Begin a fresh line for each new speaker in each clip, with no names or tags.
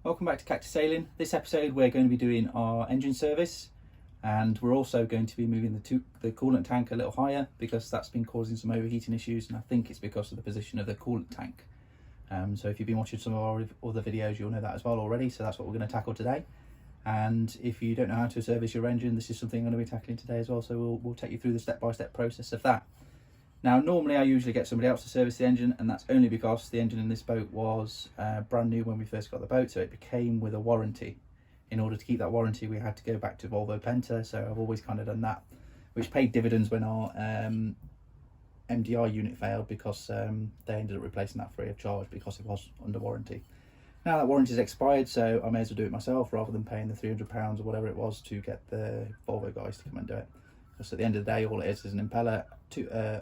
Welcome back to Cactus Sailing. This episode we're going to be doing our engine service, and we're also going to be moving the coolant tank a little higher because that's been causing some overheating issues, and I think it's because of the position of the coolant tank. So if you've been watching some of our other videos, you'll know that as well already. So that's what we're going to tackle today. And if you don't know how to service your engine, this is something I'm going to be tackling today as well. So we'll take you through the step-by-step process of that. Now, normally I usually get somebody else to service the engine, and that's only because the engine in this boat was brand new when we first got the boat, so it came with a warranty. In order to keep that warranty, we had to go back to Volvo Penta, so I've always kind of done that, which paid dividends when our MDR unit failed, because they ended up replacing that free of charge because it was under warranty. Now that warranty's expired, so I may as well do it myself rather than paying the £300 or whatever it was to get the Volvo guys to come and do it. So at the end of the day, all it is an impeller,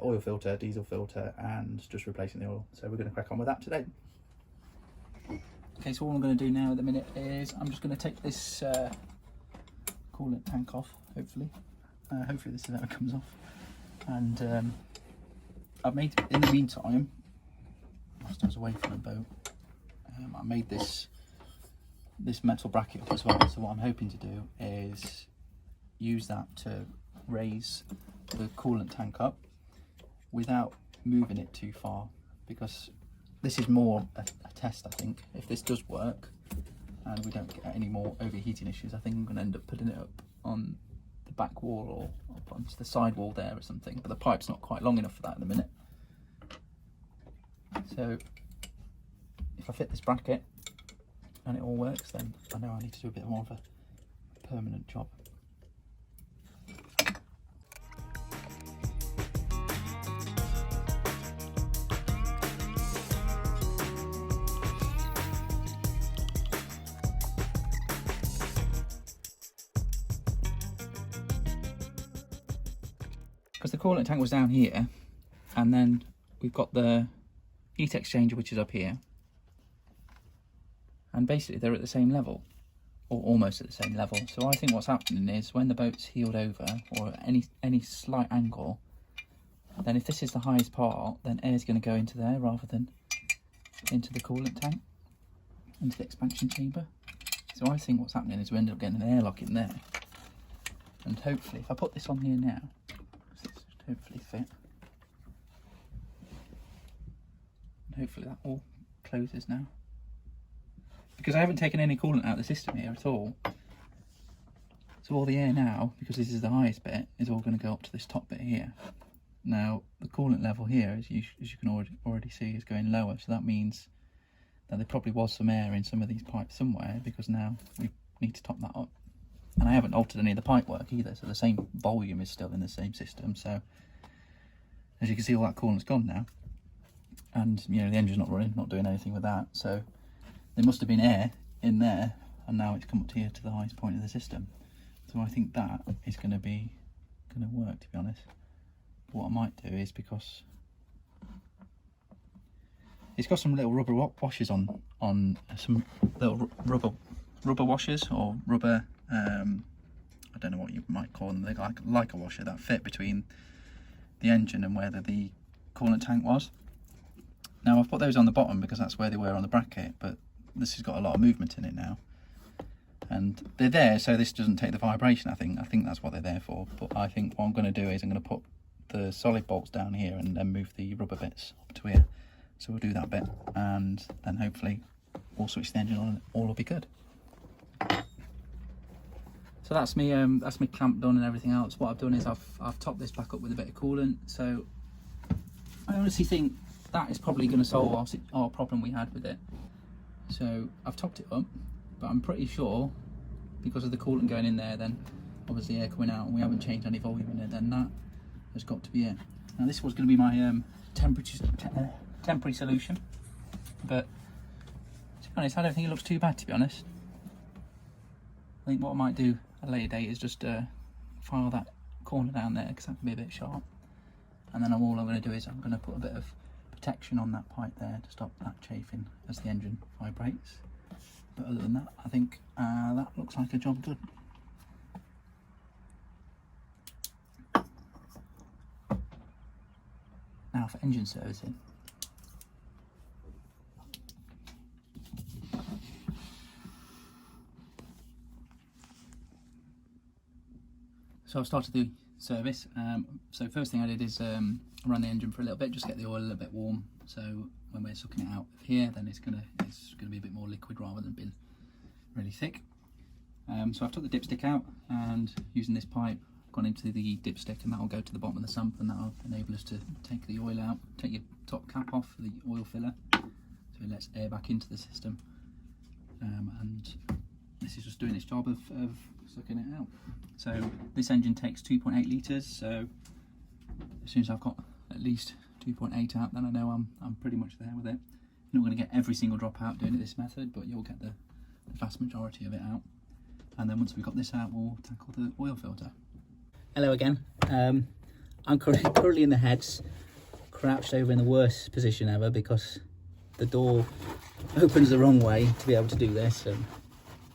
oil filter, diesel filter, and just replacing the oil. So we're going to crack on with that today. Okay, so all I'm going to do now at the minute is I'm just going to take this coolant tank off, hopefully. Hopefully this is how it comes off. And I've made, in the meantime, whilst I was away from the boat, I made this metal bracket up as well. So what I'm hoping to do is use that to raise the coolant tank up without moving it too far, because this is more a test. I think if this does work and we don't get any more overheating issues, I think I'm going to end up putting it up on the back wall or up onto the side wall there or something, but the pipe's not quite long enough for that at the minute. So if I fit this bracket and it all works, then I know I need to do a bit more of a permanent job. Because the coolant tank was down here, and then we've got the heat exchanger which is up here, and basically they're at the same level, or almost at the same level. So I think what's happening is when the boat's heeled over, or at any slight angle, then if this is the highest part, then air's going to go into there rather than into the coolant tank, into the expansion chamber. So I think what's happening is we end up getting an airlock in there, and hopefully if I put this on here now, hopefully fit, and hopefully that all closes now, because I haven't taken any coolant out of the system here at all. So all the air now, because this is the highest bit, is all going to go up to this top bit here. Now the coolant level here, as you can already see, is going lower, so that means that there probably was some air in some of these pipes somewhere, because now we need to top that up. And I haven't altered any of the pipe work either, so the same volume is still in the same system. So as you can see, all that coolant's gone now, and you know the engine's not running, not doing anything with that. So there must have been air in there, and now it's come up here to the highest point of the system. So I think that is going to work, to be honest. But what I might do is, because it's got some little rubber washers on some little rubber washers, or rubber. I don't know what you might call them. They're like a washer that fit between the engine and where the coolant tank was. Now I've put those on the bottom because that's where they were on the bracket, but this has got a lot of movement in it now, and they're there so this doesn't take the vibration. I think that's what they're there for. But I think what I'm going to do is I'm going to put the solid bolts down here and then move the rubber bits up to here. So we'll do that bit, and then hopefully we'll switch the engine on and all will be good. So that's me clamp done and everything else. What I've done is I've topped this back up with a bit of coolant. So I honestly think that is probably going to solve our problem we had with it. So I've topped it up, but I'm pretty sure because of the coolant going in there, then obviously air coming out, and we haven't changed any volume in it, then that has got to be it. Now this was going to be my temporary solution, but to be honest, I don't think it looks too bad, to be honest. I think what I might do at a later date is just file that corner down there, because that can be a bit sharp, and then all I'm going to do is I'm going to put a bit of protection on that pipe there to stop that chafing as the engine vibrates. But other than that, I think that looks like a job good. Now for engine servicing. So I've started the service. So first thing I did is run the engine for a little bit, just get the oil a little bit warm. So when we're sucking it out of here, then it's gonna be a bit more liquid rather than being really thick. So I've took the dipstick out, and using this pipe, gone into the dipstick, and that will go to the bottom of the sump, and that will enable us to take the oil out, take your top cap off the oil filler, so it lets air back into the system. And this is just doing its job of sucking it out. So this engine takes 2.8 litres, so as soon as I've got at least 2.8 out, then I know I'm pretty much there with it. You're not going to get every single drop out doing it this method, but you'll get the vast majority of it out. And then once we've got this out, we'll tackle the oil filter. Hello again. I'm currently in the heads, crouched over in the worst position ever because the door opens the wrong way to be able to do this and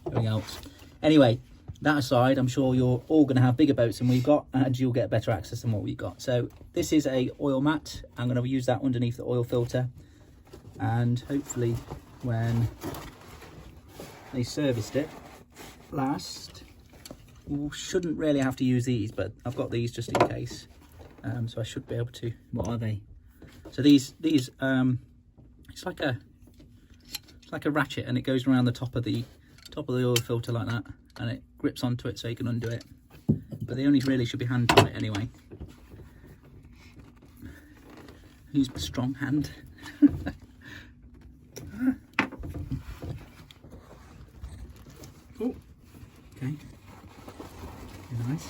everything else. Anyway, that aside, I'm sure you're all going to have bigger boats than we've got, and you'll get better access than what we've got. So this is a oil mat. I'm going to use that underneath the oil filter, and hopefully when they serviced it last, we shouldn't really have to use these, but I've got these just in case. So I should be able to. What are they? So these it's like a ratchet, and it goes around the top of the oil filter like that, and it grips onto it so you can undo it, but they only really should be hand tight anyway. Use my strong hand. Oh, okay, nice.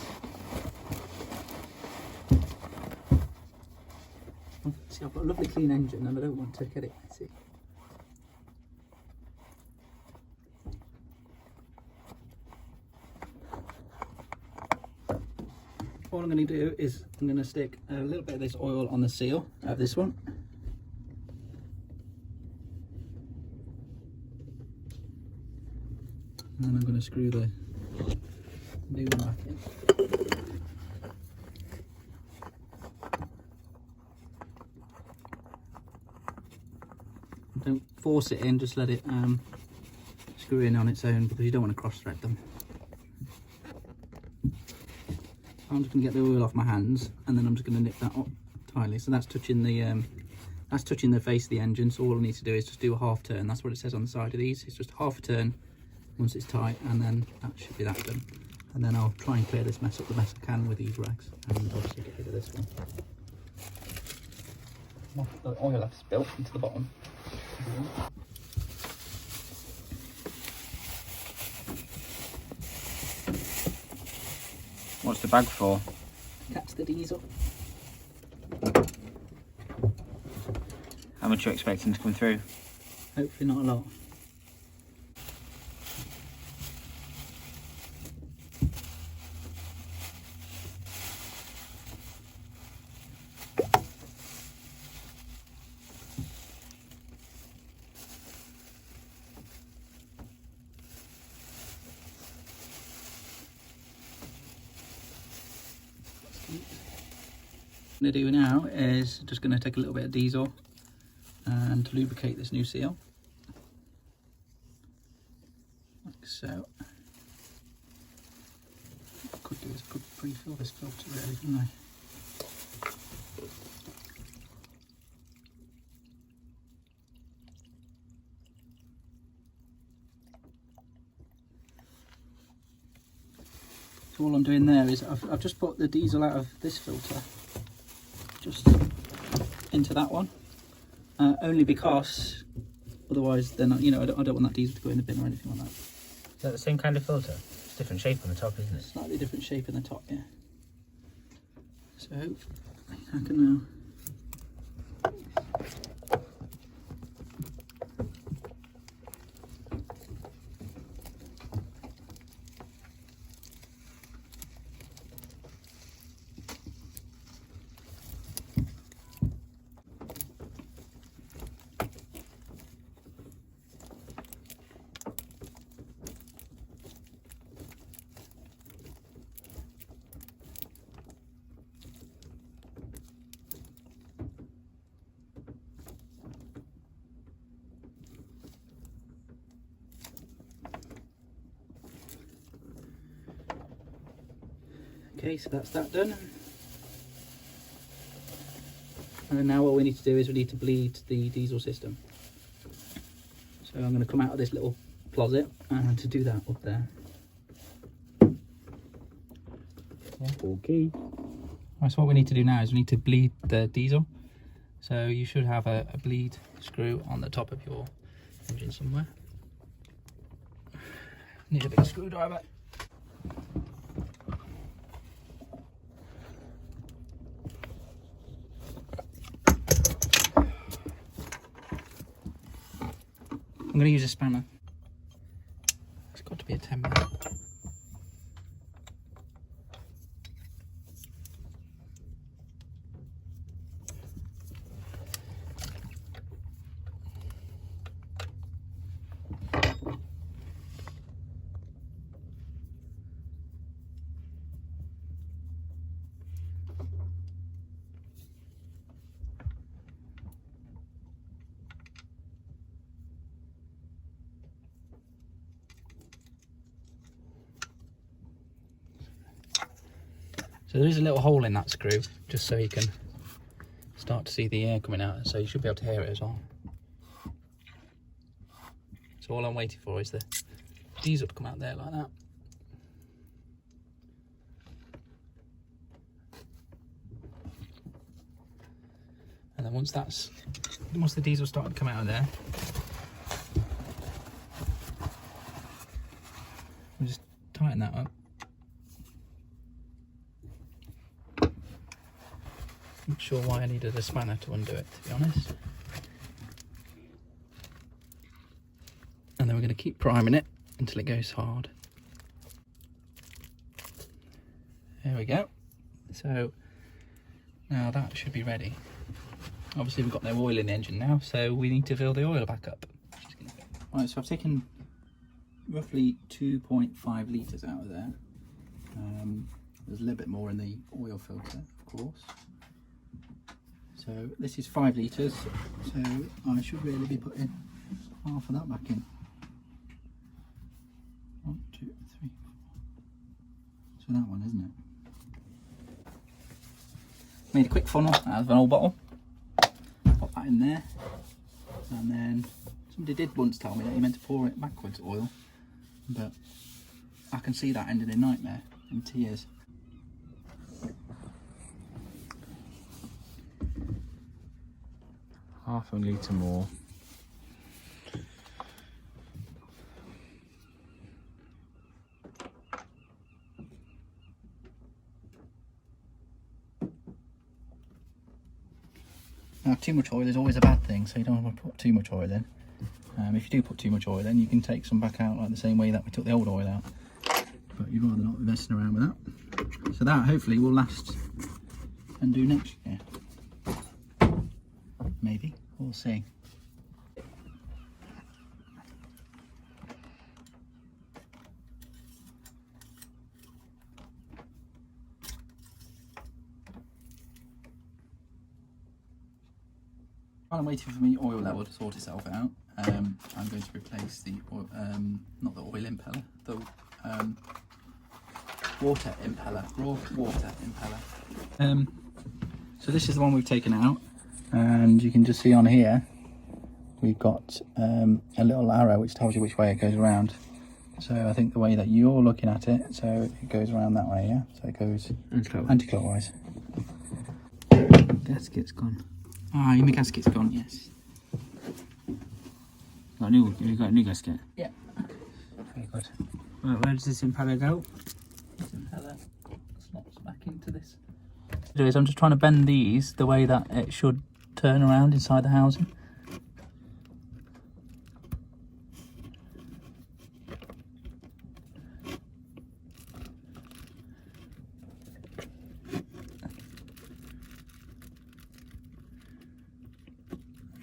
Oh, see, I've got a lovely clean engine and I don't want to get it messy. All I'm going to do is I'm going to stick a little bit of this oil on the seal of this one. And then I'm going to screw the new one back in. Don't force it in, just let it screw in on its own, because you don't want to cross thread them. I'm just going to get the oil off my hands, and then I'm just going to nip that up tightly. So that's touching the face of the engine. So all I need to do is just do a half turn. That's what it says on the side of these. It's just half a turn once it's tight, and then that should be that done. And then I'll try and clear this mess up the best I can with these rags, and obviously get rid of this one. The oil I've spilt into the bottom.
What's the bag for?
Catch the diesel.
How much are you expecting to come through?
Hopefully not a lot. What I'm going to do now is just going to take a little bit of diesel and lubricate this new seal, like so. What I could do is I could pre-fill this filter really, couldn't I? So all I'm doing there is I've just put the diesel out of this filter just into that one, only because otherwise then I don't want that diesel to go in the bin or anything like that.
Is that the same kind of filter? It's a different shape on the top, isn't it?
Slightly different shape in the top, yeah. So I can now Okay, so that's that done. And now what we need to do is we need to bleed the diesel system. So I'm going to come out of this little closet and to do that up there.
Okay.
Right, so what we need to do now is we need to bleed the diesel. So you should have a bleed screw on the top of your engine somewhere. Need a big screwdriver. I'm going to use a spanner. It's got to be a 10mm. So there is a little hole in that screw, just so you can start to see the air coming out, so you should be able to hear it as well. So all I'm waiting for is the diesel to come out there like that. And then once the diesel started to come out of there, we'll just tighten that up. Not sure why I needed a spanner to undo it, to be honest. And then we're going to keep priming it until it goes hard. There we go. So now that should be ready. Obviously we've got no oil in the engine now, so we need to fill the oil back up. Right, so I've taken roughly 2.5 litres out of there. There's a little bit more in the oil filter, of course. So this is 5 litres, so I should really be putting half of that back in. 1, 2, 3, 4. So that one, isn't it? Made a quick funnel out of an old bottle. Pop that in there. And then somebody did once tell me that you meant to pour it backwards, oil. But I can see that ending in nightmare and tears.
Half a litre more.
Now, too much oil is always a bad thing, so you don't want to put too much oil in. If you do put too much oil in, you can take some back out like the same way that we took the old oil out. But you'd rather not be messing around with that. So that hopefully will last and do next year. Maybe, we'll see. While I'm waiting for my oil level to sort itself out, I'm going to replace the oil, not the oil impeller, the water impeller, raw water impeller. So this is the one we've taken out, and you can just see on here we've got a little arrow which tells you which way it goes around. So I think the way that you're looking at it, so it goes around that way, yeah? So it goes anti-clockwise. Gasket's gone. Ah, your gasket's gone, yes.
You got a new gasket?
Yeah.
Very good. Right, where does this impeller go?
This impeller slots back into this. I'm just trying to bend these the way that it should turn around inside the housing.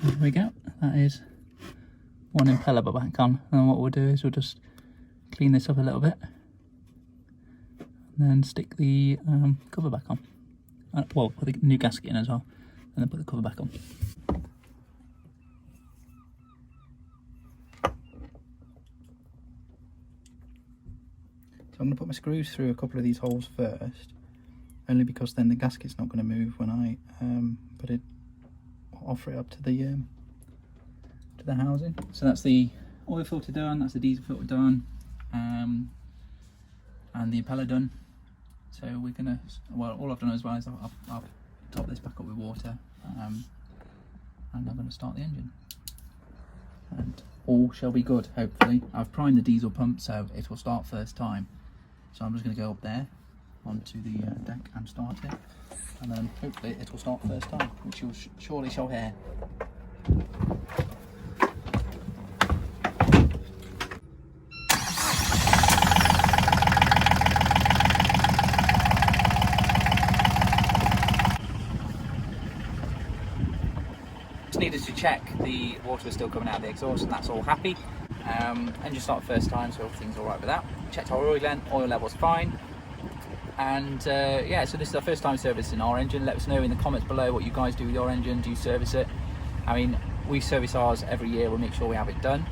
There we go. That is one impeller back on, and what we'll do is we'll just clean this up a little bit and then stick the cover back on. Well, put the new gasket in as well, and then put the cover back on. So I'm going to put my screws through a couple of these holes first, only because then the gasket's not going to move when I offer it up to the housing. So that's the oil filter done, that's the diesel filter done, and the impeller done. So we're gonna, well, all I've done as well is I've topped this back up with water, and I'm going to start the engine, and all shall be good, hopefully. I've primed the diesel pump so it will start first time, so I'm just going to go up there onto the deck and start it, and then hopefully it will start first time, which you surely shall hear. Needed to check the water was still coming out of the exhaust, and that's all happy. Engine started first time, so everything's all right with that. Checked our oil level's fine, and yeah, so this is our first time servicing our engine. Let us know in the comments below what you guys do with your engine. Do you service it? I mean, we service ours every year. We'll make sure we have it done.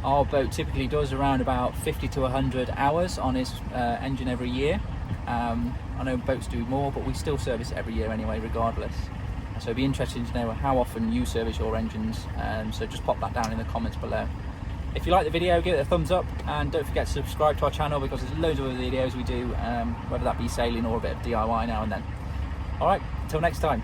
Our boat typically does around about 50 to 100 hours on its engine every year. I know boats do more, but we still service it every year anyway, regardless. So it'd be interesting to know how often you service your engines, so just pop that down in the comments below. If you like the video, give it a thumbs up, and don't forget to subscribe to our channel, because there's loads of other videos we do, whether that be sailing or a bit of DIY now and then. Alright, until next time.